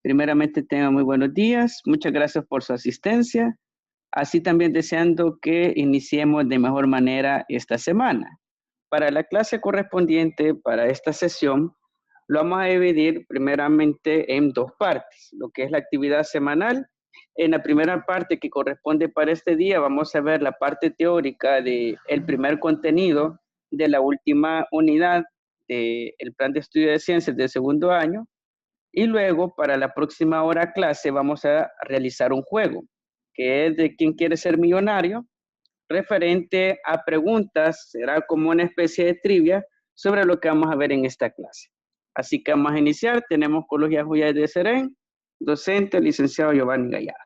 Primeramente, tengan muy buenos días. Muchas gracias por su asistencia. Así también deseando que iniciemos de mejor manera esta semana. Para la clase correspondiente para esta sesión, lo vamos a dividir primeramente en dos partes, lo que es la actividad semanal. En la primera parte que corresponde para este día, vamos a ver la parte teórica del primer contenido de la última unidad del plan de estudio de ciencias del segundo año. Y luego, para la próxima hora clase, vamos a realizar un juego, que es de quién quiere ser millonario, referente a preguntas, será como una especie de trivia sobre lo que vamos a ver en esta clase. Así que vamos a iniciar. Tenemos con los Yahuya de Serén, docente, licenciado Giovanni Gallardo.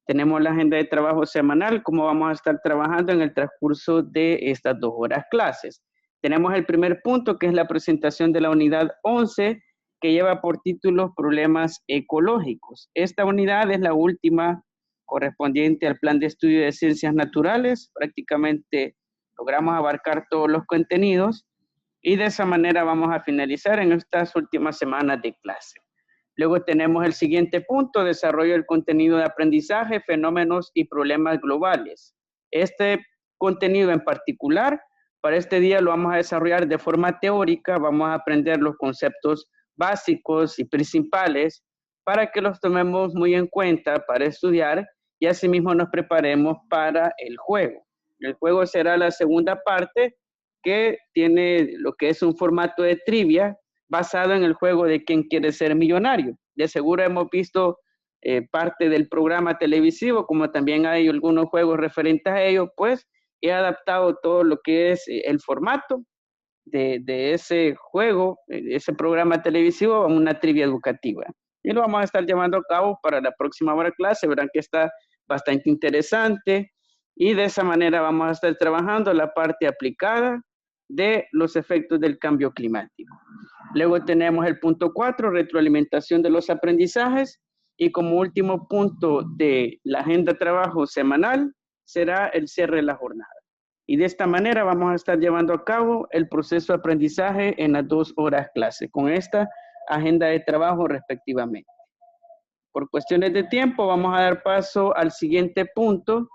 Tenemos la agenda de trabajo semanal, cómo vamos a estar trabajando en el transcurso de estas 2 horas clases. Tenemos el primer punto, que es la presentación de la unidad 11, que lleva por título Problemas Ecológicos. Esta unidad es la última correspondiente al plan de estudio de ciencias naturales. Prácticamente logramos abarcar todos los contenidos y de esa manera vamos a finalizar en estas últimas semanas de clase. Luego tenemos el siguiente punto, desarrollo del contenido de aprendizaje, fenómenos y problemas globales. Este contenido en particular, para este día lo vamos a desarrollar de forma teórica, vamos a aprender los conceptos básicos y principales para que los tomemos muy en cuenta para estudiar y asimismo nos preparemos para el juego. El juego será la segunda parte que tiene lo que es un formato de trivia basado en el juego de quién quiere ser millonario. De seguro hemos visto parte del programa televisivo, como también hay algunos juegos referentes a ello, pues he adaptado todo lo que es el formato de ese juego, ese programa televisivo, a una trivia educativa. Y lo vamos a estar llevando a cabo para la próxima hora de clase. Verán que está bastante interesante y de esa manera vamos a estar trabajando la parte aplicada de los efectos del cambio climático. Luego tenemos el punto 4, retroalimentación de los aprendizajes. Y como último punto de la agenda de trabajo semanal será el cierre de la jornada. Y de esta manera vamos a estar llevando a cabo el proceso de aprendizaje en las 2 horas clase, con esta agenda de trabajo respectivamente. Por cuestiones de tiempo vamos a dar paso al siguiente punto,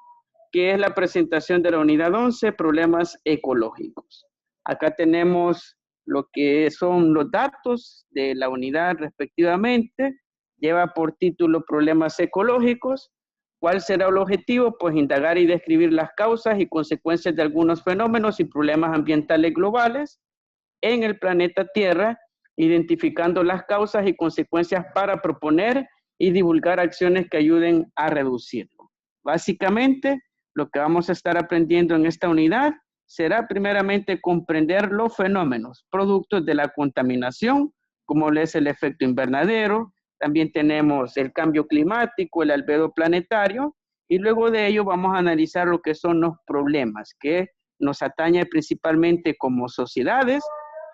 que es la presentación de la unidad 11, problemas ecológicos. Acá tenemos lo que son los datos de la unidad respectivamente. Lleva por título Problemas ecológicos. ¿Cuál será el objetivo? Pues indagar y describir las causas y consecuencias de algunos fenómenos y problemas ambientales globales en el planeta Tierra, identificando las causas y consecuencias para proponer y divulgar acciones que ayuden a reducirlo. Básicamente, lo que vamos a estar aprendiendo en esta unidad será primeramente comprender los fenómenos productos de la contaminación, como es el efecto invernadero. También tenemos el cambio climático, el albedo planetario, y luego de ello vamos a analizar lo que son los problemas que nos atañen principalmente como sociedades,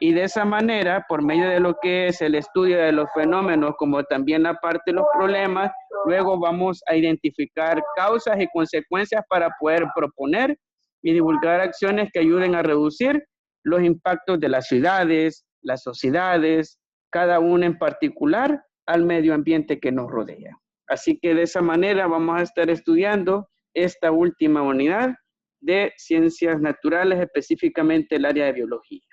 y de esa manera, por medio de lo que es el estudio de los fenómenos, como también la parte de los problemas, luego vamos a identificar causas y consecuencias para poder proponer y divulgar acciones que ayuden a reducir los impactos de las ciudades, las sociedades, cada una en particular, al medio ambiente que nos rodea. Así que de esa manera vamos a estar estudiando esta última unidad de ciencias naturales, específicamente el área de biología.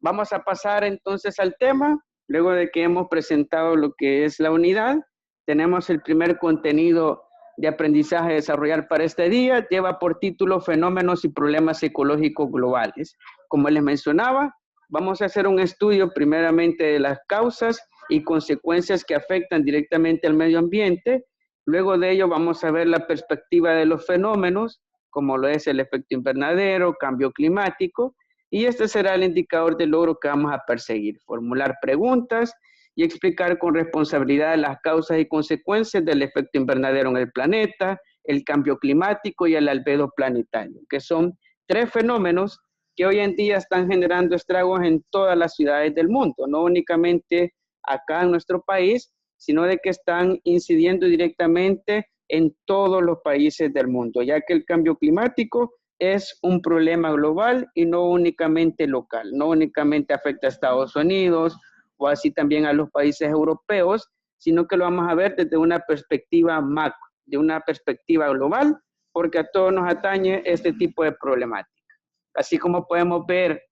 Vamos a pasar entonces al tema. Luego de que hemos presentado lo que es la unidad, tenemos el primer contenido de aprendizaje a desarrollar para este día. Lleva por título Fenómenos y problemas ecológicos globales. Como les mencionaba, vamos a hacer un estudio primeramente de las causas y consecuencias que afectan directamente al medio ambiente. Luego de ello vamos a ver la perspectiva de los fenómenos, como lo es el efecto invernadero, cambio climático, y este será el indicador de logro que vamos a perseguir. Formular preguntas y explicar con responsabilidad las causas y consecuencias del efecto invernadero en el planeta, el cambio climático y el albedo planetario, que son 3 fenómenos que hoy en día están generando estragos en todas las ciudades del mundo, no únicamente acá en nuestro país, sino de que están incidiendo directamente en todos los países del mundo, ya que el cambio climático es un problema global y no únicamente local, no únicamente afecta a Estados Unidos o así también a los países europeos, sino que lo vamos a ver desde una perspectiva macro, de una perspectiva global, porque a todos nos atañe este tipo de problemática. Así como podemos ver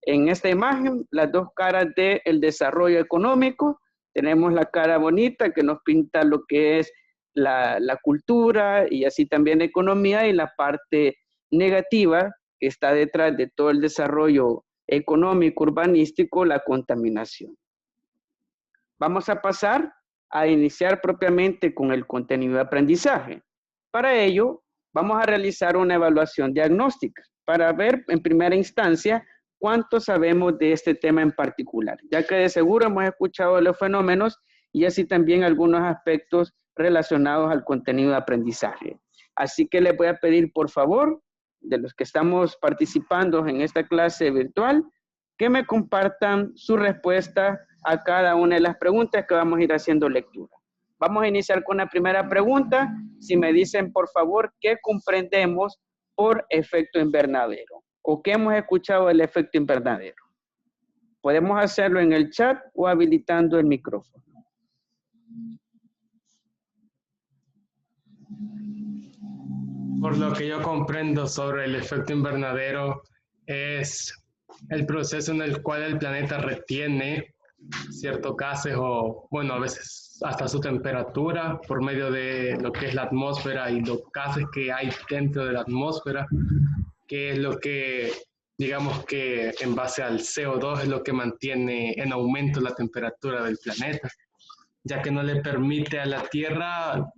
en esta imagen, las dos caras del desarrollo económico. Tenemos la cara bonita que nos pinta lo que es la cultura y así también la economía, y la parte negativa que está detrás de todo el desarrollo económico, urbanístico, la contaminación. Vamos a pasar a iniciar propiamente con el contenido de aprendizaje. Para ello, vamos a realizar una evaluación diagnóstica para ver en primera instancia cuánto sabemos de este tema en particular, ya que de seguro hemos escuchado de los fenómenos y así también algunos aspectos relacionados al contenido de aprendizaje. Así que les voy a pedir, por favor, de los que estamos participando en esta clase virtual, que me compartan su respuesta a cada una de las preguntas que vamos a ir haciendo lectura. Vamos a iniciar con la primera pregunta. Si me dicen, por favor, ¿qué comprendemos por efecto invernadero? ¿O qué hemos escuchado del efecto invernadero? Podemos hacerlo en el chat o habilitando el micrófono. Por lo que yo comprendo sobre el efecto invernadero, es el proceso en el cual el planeta retiene ciertos gases o, bueno, a veces hasta su temperatura por medio de lo que es la atmósfera y los gases que hay dentro de la atmósfera, que es lo que, digamos que en base al CO2 es lo que mantiene en aumento la temperatura del planeta, ya que no le permite a la Tierra,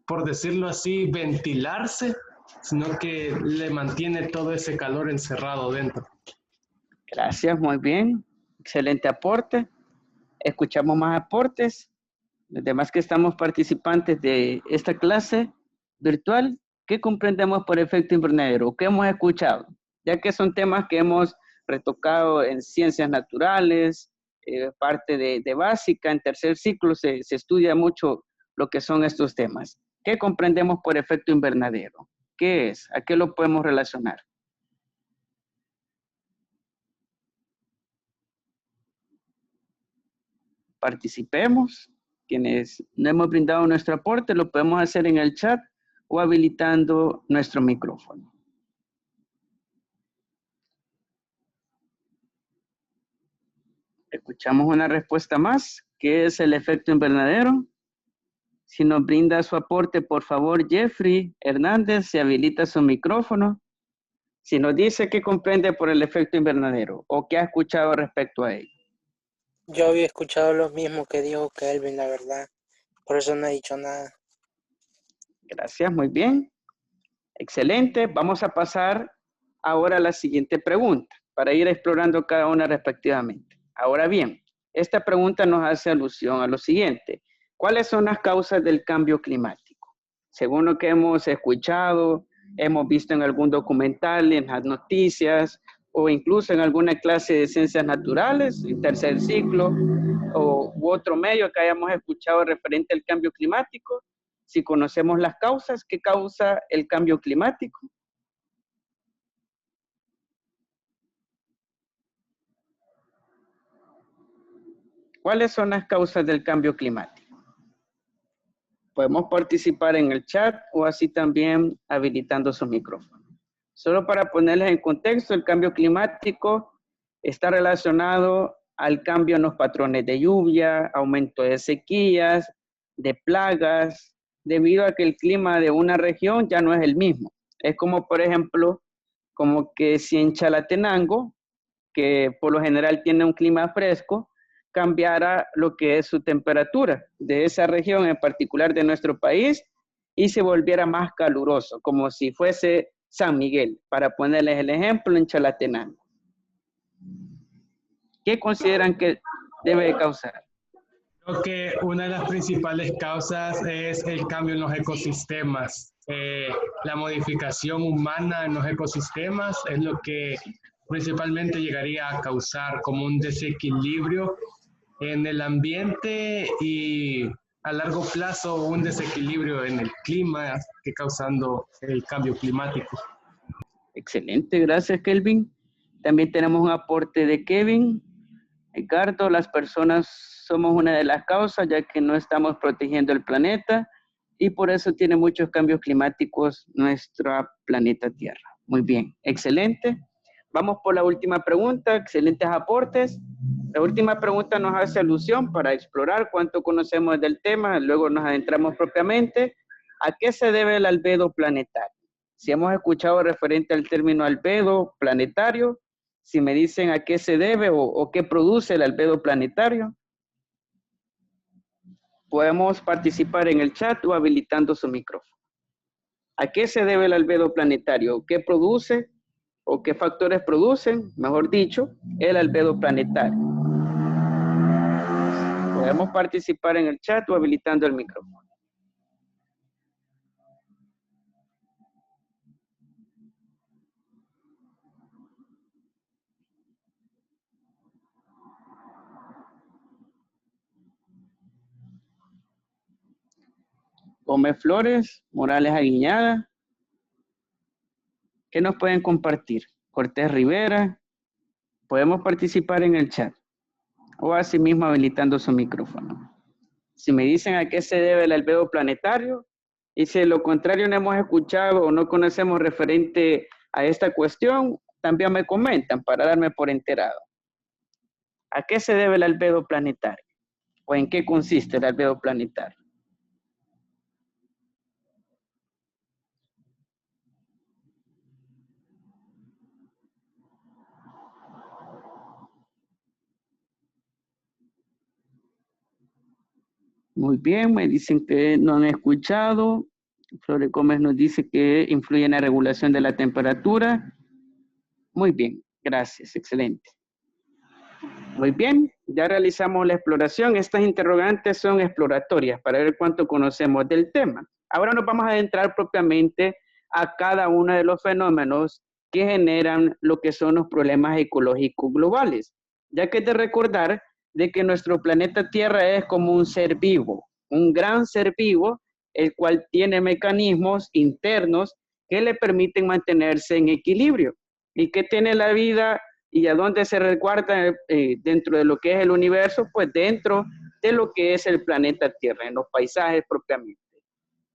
por decirlo así, ventilarse, sino que le mantiene todo ese calor encerrado dentro. Gracias, muy bien. Excelente aporte. Escuchamos más aportes. Los demás que estamos participantes de esta clase virtual, ¿qué comprendemos por efecto invernadero? ¿Qué hemos escuchado? Ya que son temas que hemos retocado en ciencias naturales, parte de básica, en tercer ciclo se estudia mucho lo que son estos temas. ¿Qué comprendemos por efecto invernadero? ¿Qué es? ¿A qué lo podemos relacionar? Participemos. Quienes no hemos brindado nuestro aporte, lo podemos hacer en el chat o habilitando nuestro micrófono. Escuchamos una respuesta más. ¿Qué es el efecto invernadero? Si nos brinda su aporte, por favor, Jeffrey Hernández, se habilita su micrófono. Si nos dice qué comprende por el efecto invernadero o qué ha escuchado respecto a ello. Yo había escuchado lo mismo que dijo Kelvin, la verdad. Por eso no he dicho nada. Gracias, muy bien. Excelente. Vamos a pasar ahora a la siguiente pregunta para ir explorando cada una respectivamente. Ahora bien, esta pregunta nos hace alusión a lo siguiente. ¿Cuáles son las causas del cambio climático? Según lo que hemos escuchado, hemos visto en algún documental, en las noticias, o incluso en alguna clase de ciencias naturales, en tercer ciclo, u otro medio que hayamos escuchado referente al cambio climático. Si conocemos las causas, ¿qué causa el cambio climático? ¿Cuáles son las causas del cambio climático? Podemos participar en el chat o así también habilitando su micrófono. Solo para ponerles en contexto, el cambio climático está relacionado al cambio en los patrones de lluvia, aumento de sequías, de plagas, debido a que el clima de una región ya no es el mismo. Es como, por ejemplo, como que si en Chalatenango, que por lo general tiene un clima fresco, cambiara lo que es su temperatura de esa región, en particular de nuestro país, y se volviera más caluroso, como si fuese San Miguel, para ponerles el ejemplo en Chalatenango. ¿Qué consideran que debe causar? Creo que una de las principales causas es el cambio en los ecosistemas. La modificación humana en los ecosistemas es lo que principalmente llegaría a causar como un desequilibrio en el ambiente y a largo plazo un desequilibrio en el clima que causando el cambio climático. Excelente, gracias Kelvin. También tenemos un aporte de Kevin. Edgardo, las personas somos una de las causas, ya que no estamos protegiendo el planeta y por eso tiene muchos cambios climáticos nuestro planeta Tierra. Muy bien, excelente. Vamos por la última pregunta, excelentes aportes. La última pregunta nos hace alusión para explorar cuánto conocemos del tema, luego nos adentramos propiamente. ¿A qué se debe el albedo planetario? Si hemos escuchado referente al término albedo planetario, si me dicen a qué se debe o qué produce el albedo planetario, podemos participar en el chat o habilitando su micrófono. ¿A qué se debe el albedo planetario? ¿Qué produce o qué factores producen, mejor dicho, el albedo planetario? Podemos participar en el chat o habilitando el micrófono. Gómez Flores, Morales Aguiñada. ¿Qué nos pueden compartir? Cortés Rivera. Podemos participar en el chat o asimismo habilitando su micrófono. Si me dicen a qué se debe el albedo planetario y si de lo contrario no hemos escuchado o no conocemos referente a esta cuestión, también me comentan para darme por enterado. ¿A qué se debe el albedo planetario? ¿O en qué consiste el albedo planetario? Muy bien, me dicen que no han escuchado. Flores Gómez nos dice que influye en la regulación de la temperatura. Muy bien, gracias, excelente. Muy bien, ya realizamos la exploración. Estas interrogantes son exploratorias para ver cuánto conocemos del tema. Ahora nos vamos a adentrar propiamente a cada uno de los fenómenos que generan lo que son los problemas ecológicos globales, ya que es de recordar de que nuestro planeta Tierra es como un ser vivo, un gran ser vivo, el cual tiene mecanismos internos que le permiten mantenerse en equilibrio y que tiene la vida y a dónde se resguarda dentro de lo que es el universo, pues dentro de lo que es el planeta Tierra, en los paisajes propiamente.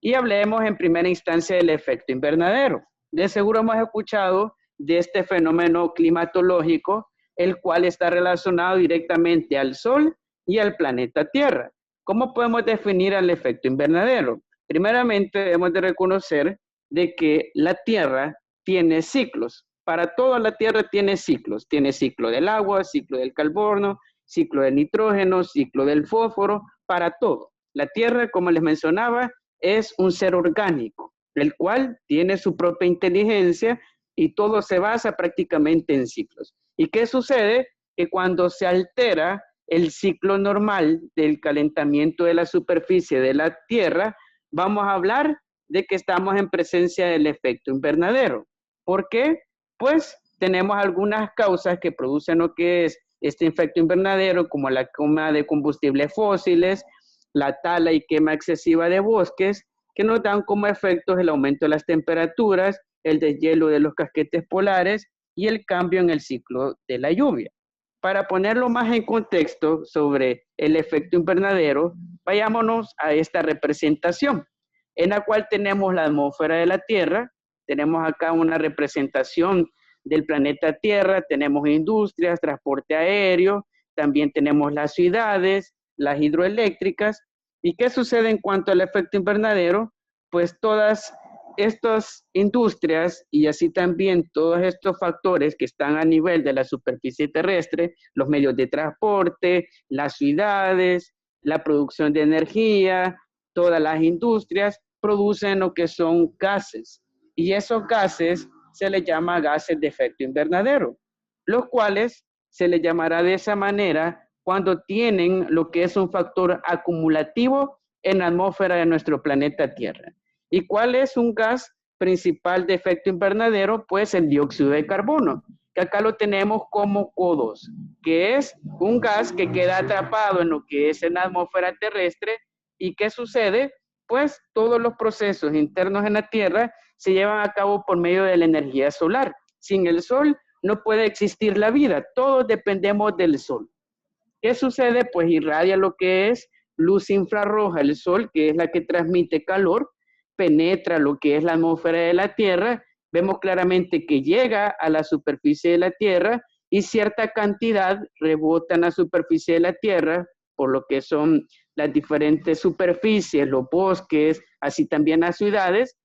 Y hablemos en primera instancia del efecto invernadero. De seguro hemos escuchado de este fenómeno climatológico, el cual está relacionado directamente al Sol y al planeta Tierra. ¿Cómo podemos definir el efecto invernadero? Primeramente, debemos de reconocer de que la Tierra tiene ciclos. Para toda la Tierra tiene ciclos. Tiene ciclo del agua, ciclo del carbono, ciclo del nitrógeno, ciclo del fósforo, para todo. La Tierra, como les mencionaba, es un ser orgánico, el cual tiene su propia inteligencia y todo se basa prácticamente en ciclos. ¿Y qué sucede? Que cuando se altera el ciclo normal del calentamiento de la superficie de la Tierra, vamos a hablar de que estamos en presencia del efecto invernadero. ¿Por qué? Pues tenemos algunas causas que producen lo que es este efecto invernadero, como la quema de combustibles fósiles, la tala y quema excesiva de bosques, que nos dan como efectos el aumento de las temperaturas, el deshielo de los casquetes polares y el cambio en el ciclo de la lluvia. Para ponerlo más en contexto sobre el efecto invernadero, vayámonos a esta representación, en la cual tenemos la atmósfera de la Tierra, tenemos acá una representación del planeta Tierra, tenemos industrias, transporte aéreo, también tenemos las ciudades, las hidroeléctricas. ¿Y qué sucede en cuanto al efecto invernadero? Pues todas estas industrias y así también todos estos factores que están a nivel de la superficie terrestre, los medios de transporte, las ciudades, la producción de energía, todas las industrias producen lo que son gases. Y esos gases se les llama gases de efecto invernadero, los cuales se les llamará de esa manera cuando tienen lo que es un factor acumulativo en la atmósfera de nuestro planeta Tierra. ¿Y cuál es un gas principal de efecto invernadero? Pues el dióxido de carbono, que acá lo tenemos como O2, que es un gas que queda atrapado en lo que es en la atmósfera terrestre. ¿Y qué sucede? Pues todos los procesos internos en la Tierra se llevan a cabo por medio de la energía solar. Sin el sol no puede existir la vida, todos dependemos del sol. ¿Qué sucede? Pues irradia lo que es luz infrarroja, el sol, que es la que transmite calor, penetra lo que es la atmósfera de la Tierra, vemos claramente que llega a la superficie de la Tierra y cierta cantidad rebota en la superficie de la Tierra, por lo que son las diferentes superficies, los bosques, así también las ciudades.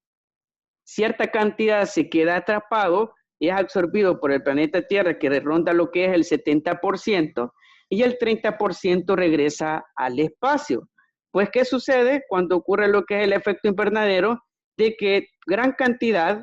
Cierta cantidad se queda atrapado y es absorbido por el planeta Tierra, que ronda lo que es el 70%, y el 30% regresa al espacio. Pues, ¿qué sucede cuando ocurre lo que es el efecto invernadero? De que gran cantidad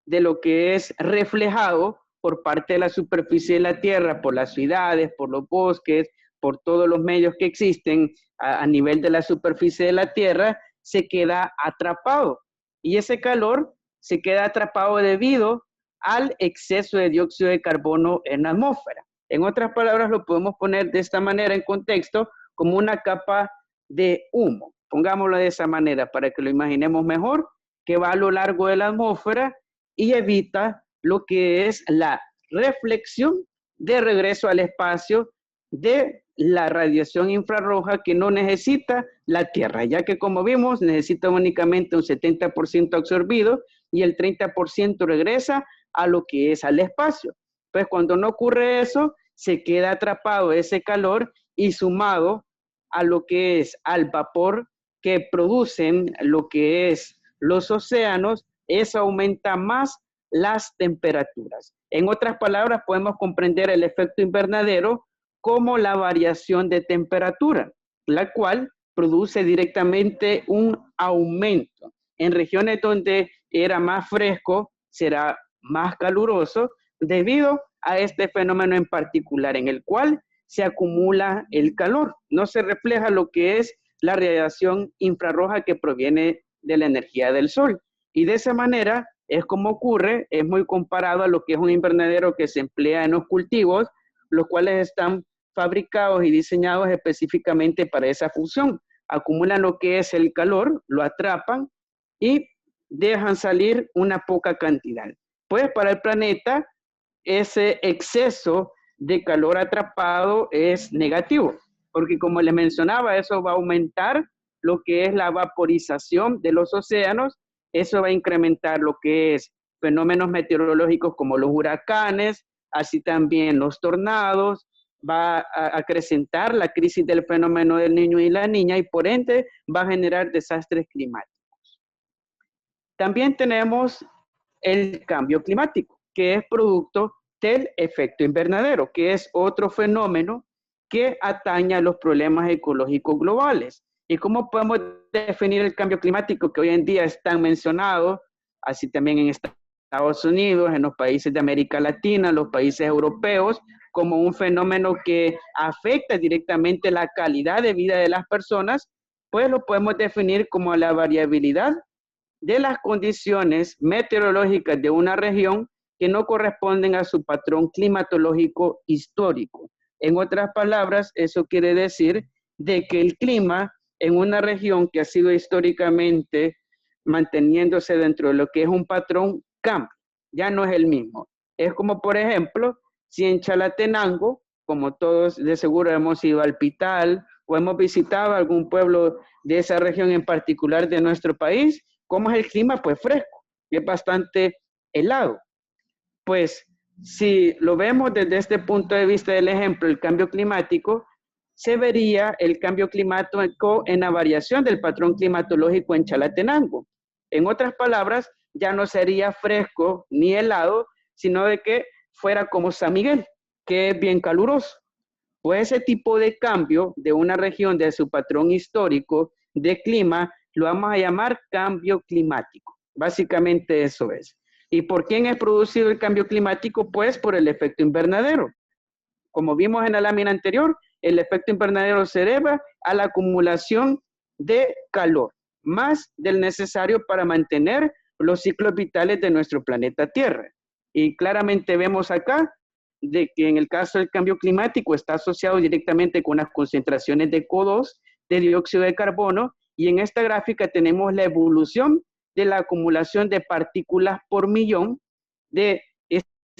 de lo que es reflejado por parte de la superficie de la Tierra, por las ciudades, por los bosques, por todos los medios que existen a nivel de la superficie de la Tierra, se queda atrapado. Y ese calor se queda atrapado debido al exceso de dióxido de carbono en la atmósfera. En otras palabras, lo podemos poner de esta manera en contexto como una capa de humo. Pongámoslo de esa manera para que lo imaginemos mejor, que va a lo largo de la atmósfera y evita lo que es la reflexión de regreso al espacio de la radiación infrarroja que no necesita la Tierra, ya que como vimos necesita únicamente un 70% absorbido y el 30% regresa a lo que es al espacio. Pues cuando no ocurre eso, se queda atrapado ese calor y sumado a lo que es al vapor que producen lo que es los océanos, eso aumenta más las temperaturas. En otras palabras, podemos comprender el efecto invernadero como la variación de temperatura, la cual produce directamente un aumento. En regiones donde era más fresco, será más caluroso debido a este fenómeno en particular, en el cual se acumula el calor. No se refleja lo que es la radiación infrarroja que proviene de la energía del sol. Y de esa manera es como ocurre, es muy comparado a lo que es un invernadero que se emplea en los cultivos, los cuales están fabricados y diseñados específicamente para esa función. Acumulan lo que es el calor, lo atrapan y dejan salir una poca cantidad. Pues para el planeta, ese exceso de calor atrapado es negativo, porque como les mencionaba, eso va a aumentar lo que es la vaporización de los océanos, eso va a incrementar lo que es fenómenos meteorológicos como los huracanes, así también los tornados, va a acrecentar la crisis del fenómeno del niño y la niña y por ende va a generar desastres climáticos. También tenemos el cambio climático, que es producto del efecto invernadero, que es otro fenómeno que atañe a los problemas ecológicos globales. ¿Y cómo podemos definir el cambio climático que hoy en día es tan mencionado, así también en Estados Unidos, en los países de América Latina, los países europeos, como un fenómeno que afecta directamente la calidad de vida de las personas? Pues lo podemos definir como la variabilidad de las condiciones meteorológicas de una región que no corresponden a su patrón climatológico histórico. En otras palabras, eso quiere decir de que el clima en una región que ha sido históricamente manteniéndose dentro de lo que es un patrón cambia, ya no es el mismo. Es como, por ejemplo, si en Chalatenango, como todos de seguro hemos ido al Pital o hemos visitado algún pueblo de esa región en particular de nuestro país, ¿cómo es el clima? Pues fresco, es bastante helado. Pues si lo vemos desde este punto de vista del ejemplo, el cambio climático, se vería el cambio climático en la variación del patrón climatológico en Chalatenango. En otras palabras, ya no sería fresco ni helado, sino de que fuera como San Miguel, que es bien caluroso. Pues ese tipo de cambio de una región de su patrón histórico de clima, lo vamos a llamar cambio climático. Básicamente eso es. ¿Y por quién es producido el cambio climático? Pues por el efecto invernadero. Como vimos en la lámina anterior, el efecto invernadero se debe a la acumulación de calor, más del necesario para mantener los ciclos vitales de nuestro planeta Tierra. Y claramente vemos acá de que en el caso del cambio climático está asociado directamente con las concentraciones de CO2, de dióxido de carbono, y en esta gráfica tenemos la evolución de la acumulación de partículas por millón de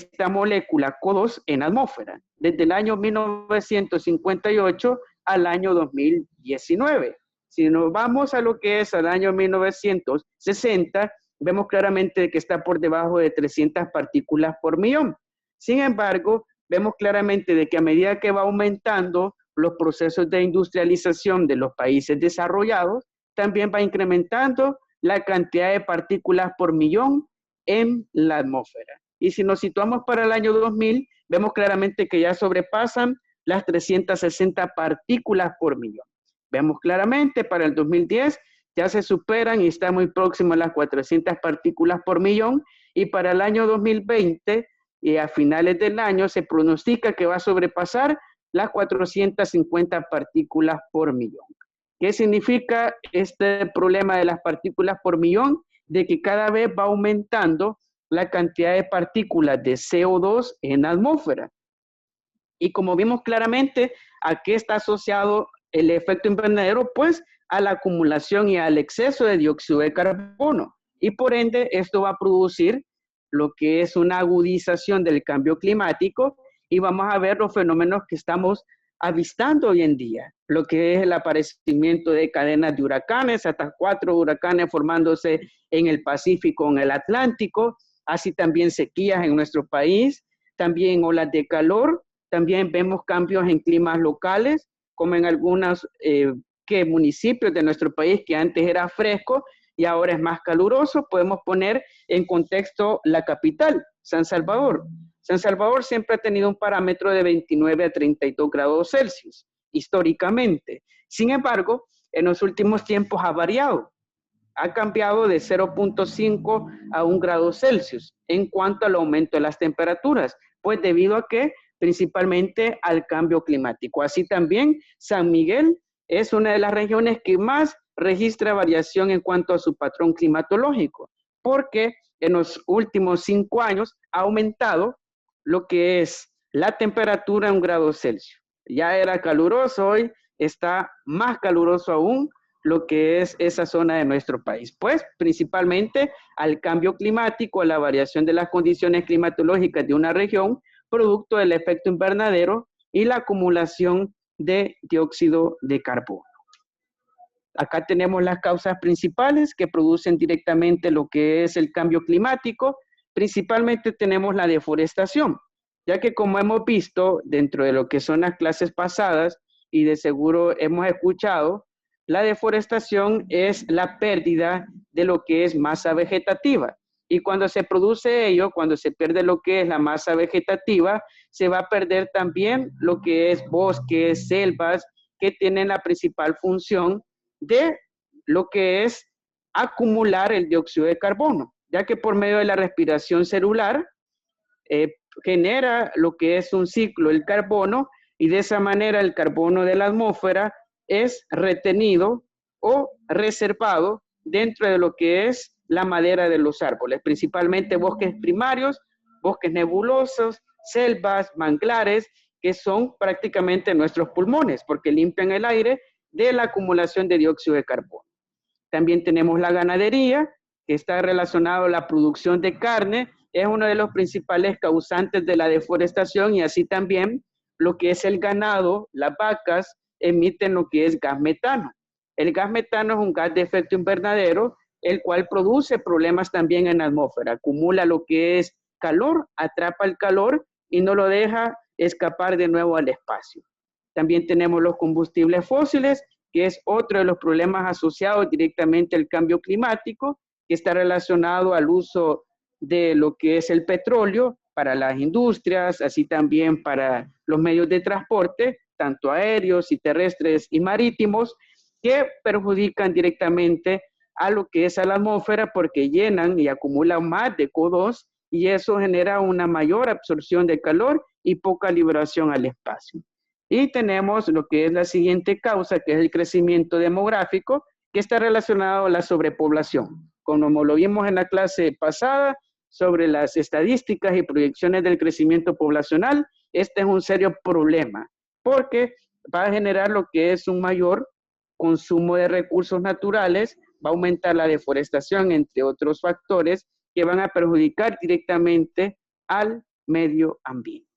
esta molécula CO2 en la atmósfera, desde el año 1958 al año 2019. Si nos vamos a lo que es al año 1960, vemos claramente que está por debajo de 300 partículas por millón. Sin embargo, vemos claramente de que a medida que va aumentando los procesos de industrialización de los países desarrollados, también va incrementando la cantidad de partículas por millón en la atmósfera. Y si nos situamos para el año 2000, vemos claramente que ya sobrepasan las 360 partículas por millón. Vemos claramente para el 2010 ya se superan y está muy próximo a las 400 partículas por millón, y para el año 2020 y a finales del año se pronostica que va a sobrepasar las 450 partículas por millón. ¿Qué significa este problema de las partículas por millón? De que cada vez va aumentando la cantidad de partículas de CO2 en la atmósfera. Y como vimos claramente, ¿a qué está asociado el efecto invernadero? Pues a la acumulación y al exceso de dióxido de carbono. Y por ende, esto va a producir lo que es una agudización del cambio climático, y vamos a ver los fenómenos que estamos avistando hoy en día, lo que es el aparecimiento de cadenas de huracanes, hasta 4 huracanes formándose en el Pacífico, en el Atlántico, así también sequías en nuestro país, también olas de calor, también vemos cambios en climas locales, como en algunos municipios de nuestro país que antes era fresco y ahora es más caluroso. Podemos poner en contexto la capital, San Salvador. San Salvador siempre ha tenido un parámetro de 29 a 32 grados Celsius, históricamente. Sin embargo, en los últimos tiempos ha variado. Ha cambiado de 0.5 a 1 grado Celsius en cuanto al aumento de las temperaturas, pues debido a que principalmente al cambio climático. Así también San Miguel es una de las regiones que más registra variación en cuanto a su patrón climatológico, porque en los últimos 5 años ha aumentado lo que es la temperatura en 1 grado Celsius. Ya era caluroso, hoy está más caluroso aún lo que es esa zona de nuestro país, pues principalmente al cambio climático, a la variación de las condiciones climatológicas de una región, producto del efecto invernadero y la acumulación de dióxido de carbono. Acá tenemos las causas principales que producen directamente lo que es el cambio climático. Principalmente tenemos la deforestación, ya que como hemos visto dentro de lo que son las clases pasadas y de seguro hemos escuchado, la deforestación es la pérdida de lo que es masa vegetativa. Y cuando se produce ello, cuando se pierde lo que es la masa vegetativa, se va a perder también lo que es bosques, selvas, que tienen la principal función de lo que es acumular el dióxido de carbono, ya que por medio de la respiración celular genera lo que es un ciclo del carbono, y de esa manera el carbono de la atmósfera es retenido o reservado dentro de lo que es la madera de los árboles, principalmente bosques primarios, bosques nebulosos, selvas, manglares, que son prácticamente nuestros pulmones, porque limpian el aire de la acumulación de dióxido de carbono. También tenemos la ganadería, que está relacionado a la producción de carne, es uno de los principales causantes de la deforestación, y así también lo que es el ganado, las vacas, emiten lo que es gas metano. El gas metano es un gas de efecto invernadero, el cual produce problemas también en la atmósfera. Acumula lo que es calor, atrapa el calor y no lo deja escapar de nuevo al espacio. También tenemos los combustibles fósiles, que es otro de los problemas asociados directamente al cambio climático, que está relacionado al uso de lo que es el petróleo para las industrias, así también para los medios de transporte, tanto aéreos y terrestres y marítimos, que perjudican directamente a lo que es a la atmósfera porque llenan y acumulan más de CO2, y eso genera una mayor absorción de calor y poca liberación al espacio. Y tenemos lo que es la siguiente causa, que es el crecimiento demográfico, que está relacionado a la sobrepoblación. Como lo vimos en la clase pasada sobre las estadísticas y proyecciones del crecimiento poblacional, este es un serio problema porque va a generar lo que es un mayor consumo de recursos naturales, va a aumentar la deforestación, entre otros factores que van a perjudicar directamente al medio ambiente.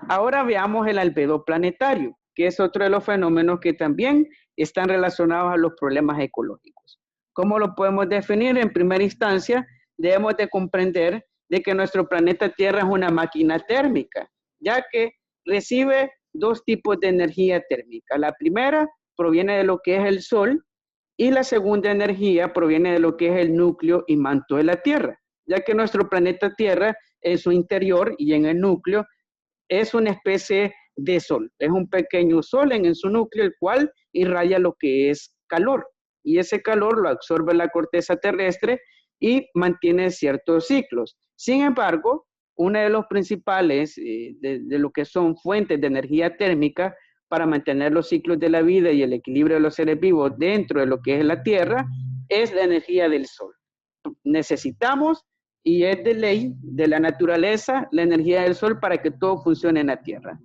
Ahora veamos el albedo planetario, que es otro de los fenómenos que también están relacionados a los problemas ecológicos. ¿Cómo lo podemos definir? En primera instancia, debemos de comprender de que nuestro planeta Tierra es una máquina térmica, ya que recibe dos tipos de energía térmica. La primera proviene de lo que es el Sol y la segunda energía proviene de lo que es el núcleo y manto de la Tierra, ya que nuestro planeta Tierra en su interior y en el núcleo es una especie de sol. Es un pequeño sol en su núcleo, el cual irradia lo que es calor. Y ese calor lo absorbe la corteza terrestre y mantiene ciertos ciclos. Sin embargo, uno de los principales de lo que son fuentes de energía térmica para mantener los ciclos de la vida y el equilibrio de los seres vivos dentro de lo que es la Tierra es la energía del sol. Necesitamos, y es de ley de la naturaleza, la energía del sol para que todo funcione en la Tierra.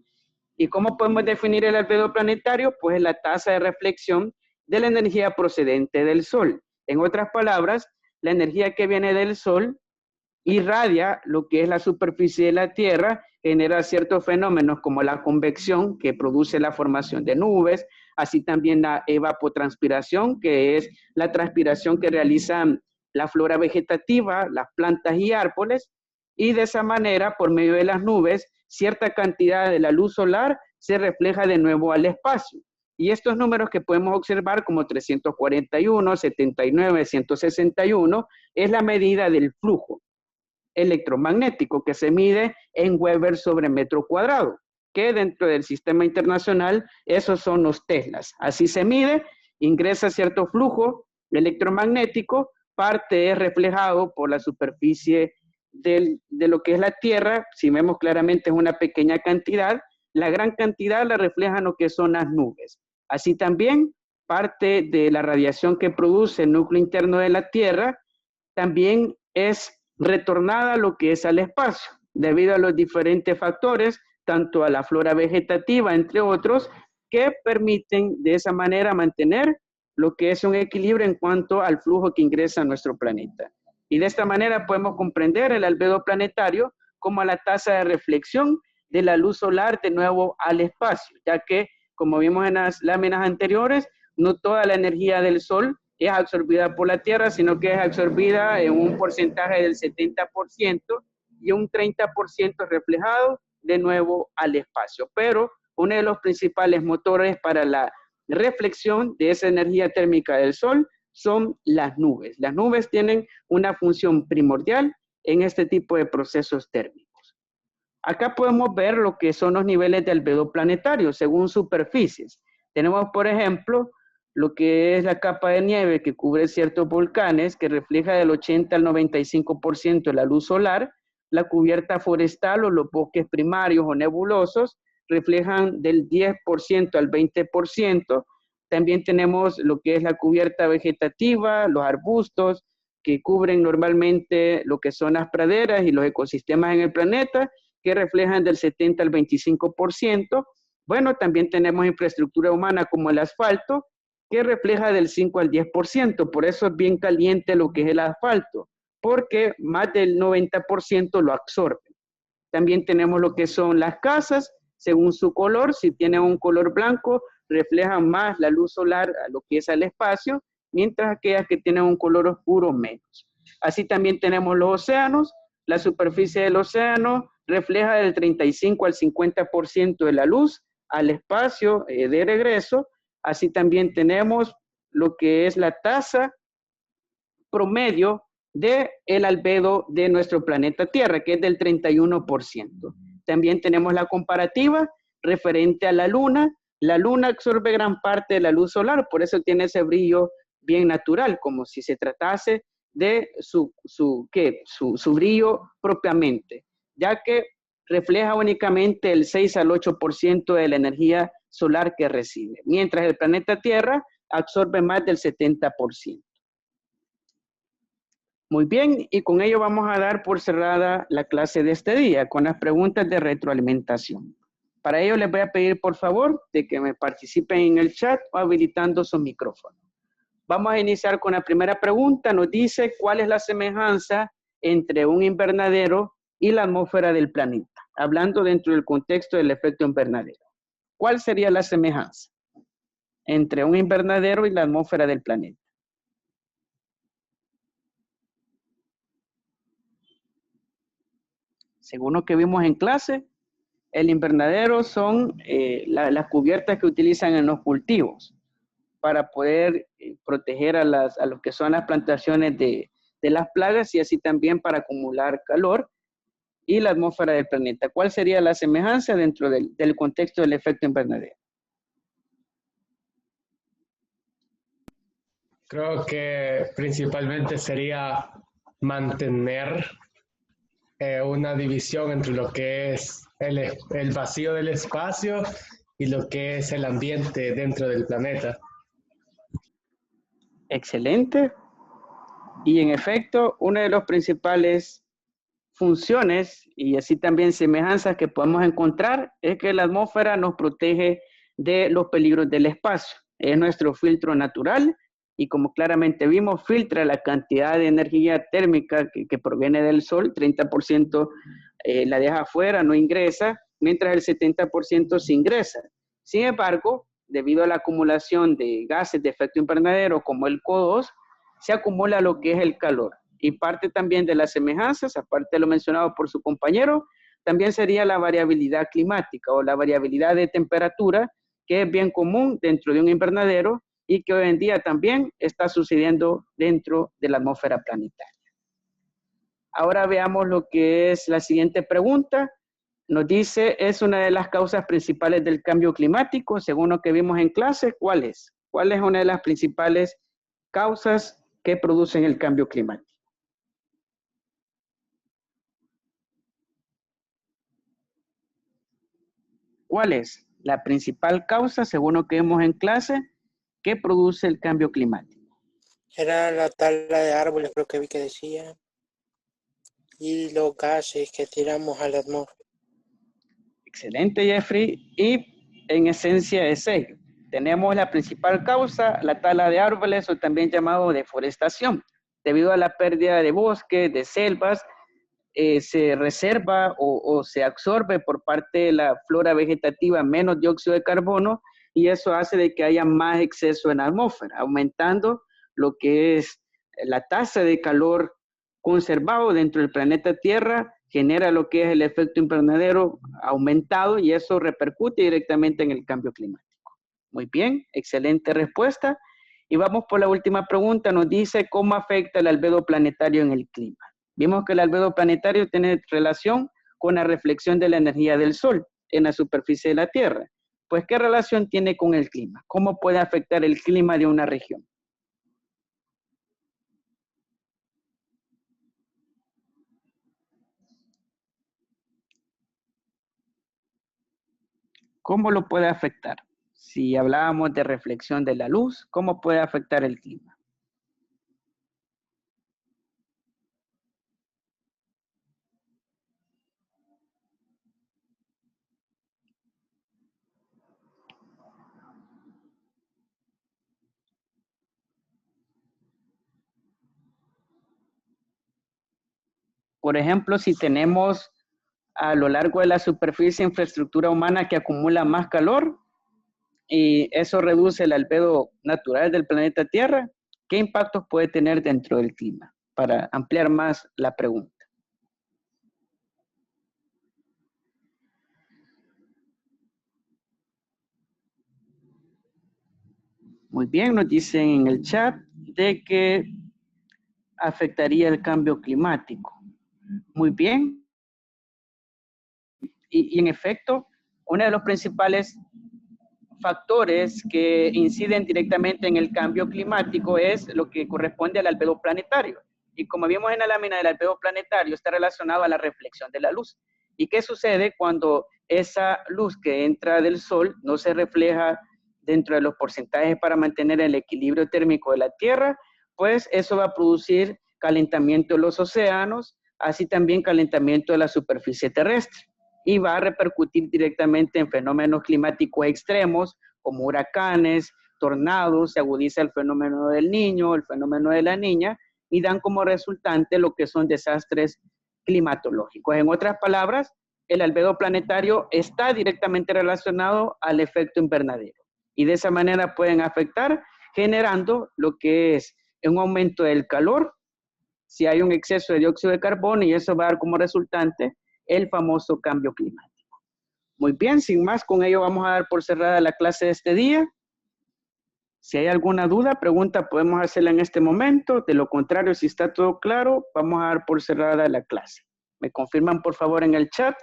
¿Y cómo podemos definir el albedo planetario? Pues es la tasa de reflexión de la energía procedente del sol. En otras palabras, la energía que viene del sol irradia lo que es la superficie de la Tierra, genera ciertos fenómenos como la convección, que produce la formación de nubes, así también la evapotranspiración, que es la transpiración que realizan la flora vegetativa, las plantas y árboles, y de esa manera, por medio de las nubes, cierta cantidad de la luz solar se refleja de nuevo al espacio. Y estos números que podemos observar como 341, 79, 161, es la medida del flujo electromagnético que se mide en Weber sobre metro cuadrado, que dentro del sistema internacional esos son los teslas. Así se mide, ingresa cierto flujo electromagnético, parte es reflejado por la superficie de lo que es la Tierra. Si vemos claramente es una pequeña cantidad, la gran cantidad la reflejan lo que son las nubes. Así también parte de la radiación que produce el núcleo interno de la Tierra también es retornada a lo que es al espacio, debido a los diferentes factores, tanto a la flora vegetativa, entre otros, que permiten de esa manera mantener lo que es un equilibrio en cuanto al flujo que ingresa a nuestro planeta. Y de esta manera podemos comprender el albedo planetario como la tasa de reflexión de la luz solar de nuevo al espacio, ya que, como vimos en las láminas anteriores, no toda la energía del Sol es absorbida por la Tierra, sino que es absorbida en un porcentaje del 70% y un 30% reflejado de nuevo al espacio. Pero uno de los principales motores para la reflexión de esa energía térmica del Sol son las nubes. Las nubes tienen una función primordial en este tipo de procesos térmicos. Acá podemos ver lo que son los niveles de albedo planetario según superficies. Tenemos, por ejemplo, lo que es la capa de nieve que cubre ciertos volcanes, que refleja del 80 al 95% de la luz solar. La cubierta forestal o los bosques primarios o nebulosos reflejan del 10% al 20%. También tenemos lo que es la cubierta vegetativa, los arbustos, que cubren normalmente lo que son las praderas y los ecosistemas en el planeta, que reflejan del 70 al 25%. Bueno, también tenemos infraestructura humana como el asfalto, que refleja del 5 al 10%. Por eso es bien caliente lo que es el asfalto, porque más del 90% lo absorbe. También tenemos lo que son las casas, según su color. Si tienen un color blanco, reflejan más la luz solar a lo que es al espacio, mientras aquellas que tienen un color oscuro, menos. Así también tenemos los océanos. La superficie del océano refleja del 35 al 50% de la luz al espacio de regreso. Así también tenemos lo que es la tasa promedio del albedo de nuestro planeta Tierra, que es del 31%. También tenemos la comparativa referente a la Luna. La Luna absorbe gran parte de la luz solar, por eso tiene ese brillo bien natural, como si se tratase de su brillo propiamente, ya que refleja únicamente el 6 al 8% de la energía solar que recibe, mientras el planeta Tierra absorbe más del 70%. Muy bien, y con ello vamos a dar por cerrada la clase de este día, con las preguntas de retroalimentación. Para ello les voy a pedir por favor de que me participen en el chat o habilitando su micrófono. Vamos a iniciar con la primera pregunta. Nos dice, ¿cuál es la semejanza entre un invernadero y la atmósfera del planeta, hablando dentro del contexto del efecto invernadero. ¿Cuál sería la semejanza entre un invernadero y la atmósfera del planeta? Según lo que vimos en clase, el invernadero son las cubiertas que utilizan en los cultivos para poder proteger a lo que son las plantaciones de las plagas y así también para acumular calor y la atmósfera del planeta. ¿Cuál sería la semejanza dentro del contexto del efecto invernadero? Creo que principalmente sería mantener una división entre lo que es el vacío del espacio y lo que es el ambiente dentro del planeta. Excelente. Y en efecto, una de las principales funciones y así también semejanzas que podemos encontrar es que la atmósfera nos protege de los peligros del espacio. Es nuestro filtro natural y como claramente vimos, filtra la cantidad de energía térmica que proviene del sol, 30% la deja afuera, no ingresa, mientras el 70% se ingresa. Sin embargo, debido a la acumulación de gases de efecto invernadero como el CO2, se acumula lo que es el calor. Y parte también de las semejanzas, aparte de lo mencionado por su compañero, también sería la variabilidad climática o la variabilidad de temperatura, que es bien común dentro de un invernadero y que hoy en día también está sucediendo dentro de la atmósfera planetaria. Ahora veamos lo que es la siguiente pregunta. Nos dice, ¿es una de las causas principales del cambio climático? Según lo que vimos en clase, ¿cuál es? ¿Cuál es una de las principales causas que producen el cambio climático? ¿Cuál es la principal causa, según lo que vemos en clase, que produce el cambio climático? Era la tala de árboles, creo que vi que decía. Y los gases que tiramos a la atmósfera. Excelente, Jeffrey. Y en esencia es ello. Tenemos la principal causa, la tala de árboles o también llamado deforestación. Debido a la pérdida de bosques, de selvas, se reserva o se absorbe por parte de la flora vegetativa menos dióxido de carbono y eso hace de que haya más exceso en la atmósfera, aumentando lo que es la tasa de calor conservado dentro del planeta Tierra, genera lo que es el efecto invernadero aumentado y eso repercute directamente en el cambio climático. Muy bien, excelente respuesta. Y vamos por la última pregunta, nos dice cómo afecta el albedo planetario en el clima. Vimos que el albedo planetario tiene relación con la reflexión de la energía del Sol en la superficie de la Tierra. Pues, ¿qué relación tiene con el clima? ¿Cómo puede afectar el clima de una región? ¿Cómo lo puede afectar? Si hablábamos de reflexión de la luz, ¿cómo puede afectar el clima? Por ejemplo, si tenemos a lo largo de la superficie infraestructura humana que acumula más calor y eso reduce el albedo natural del planeta Tierra, ¿qué impactos puede tener dentro del clima? Para ampliar más la pregunta. Muy bien, nos dicen en el chat de que afectaría el cambio climático. Muy bien. Y en efecto, uno de los principales factores que inciden directamente en el cambio climático es lo que corresponde al albedo planetario. Y como vimos en la lámina del albedo planetario, está relacionado a la reflexión de la luz. ¿Y qué sucede cuando esa luz que entra del Sol no se refleja dentro de los porcentajes para mantener el equilibrio térmico de la Tierra? Pues eso va a producir calentamiento de los océanos, así también calentamiento de la superficie terrestre. Y va a repercutir directamente en fenómenos climáticos extremos como huracanes, tornados, se agudiza el fenómeno del niño, el fenómeno de la niña y dan como resultante lo que son desastres climatológicos. En otras palabras, el albedo planetario está directamente relacionado al efecto invernadero y de esa manera pueden afectar generando lo que es un aumento del calor, si hay un exceso de dióxido de carbono y eso va a dar como resultante el famoso cambio climático. Muy bien, sin más, con ello vamos a dar por cerrada la clase de este día. Si hay alguna duda, pregunta, podemos hacerla en este momento. De lo contrario, si está todo claro, vamos a dar por cerrada la clase. Me confirman por favor en el chat.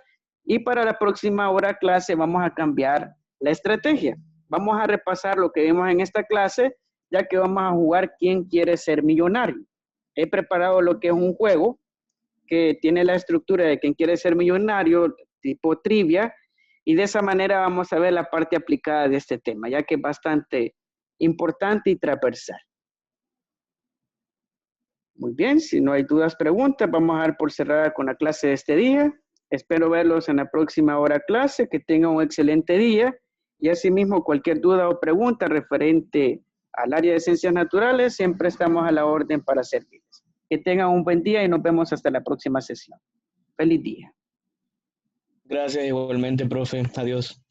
Y para la próxima hora clase vamos a cambiar la estrategia. Vamos a repasar lo que vimos en esta clase, ya que vamos a jugar ¿Quién quiere ser millonario? He preparado lo que es un juego que tiene la estructura de ¿Quién quiere ser millonario? Tipo trivia. Y de esa manera vamos a ver la parte aplicada de este tema, ya que es bastante importante y transversal. Muy bien, si no hay dudas, preguntas, vamos a dar por cerrada con la clase de este día. Espero verlos en la próxima hora clase, que tengan un excelente día y asimismo cualquier duda o pregunta referente al área de ciencias naturales, siempre estamos a la orden para servirles. Que tengan un buen día y nos vemos hasta la próxima sesión. Feliz día. Gracias igualmente, profe. Adiós.